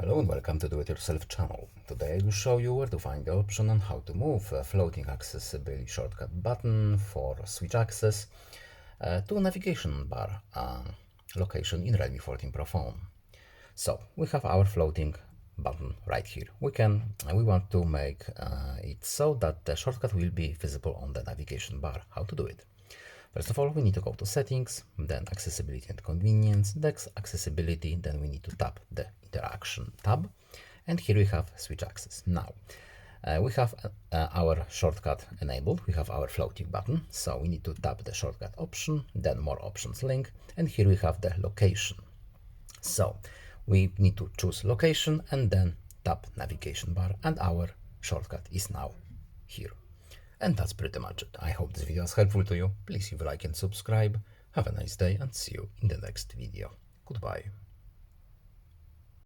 Hello and welcome to Do It Yourself channel. Today I will show you where to find the option on how to move a floating accessibility shortcut button for switch access to a navigation bar location in Realme 14 Pro phone. So we have our floating button right here. We want to make it so that the shortcut will be visible on the navigation bar. How to do it? First of all, we need to go to settings, then accessibility and convenience, next accessibility, then we need to tap the interaction tab, and here we have switch access. Now, we have our shortcut enabled, we have our floating button, so we need to tap the shortcut option, then more options link, and here we have the location. So we need to choose location and then tap navigation bar, and our shortcut is now here. And that's pretty much it. I hope this video was helpful to you. Please leave a like and subscribe. Have a nice day and see you in the next video. Goodbye.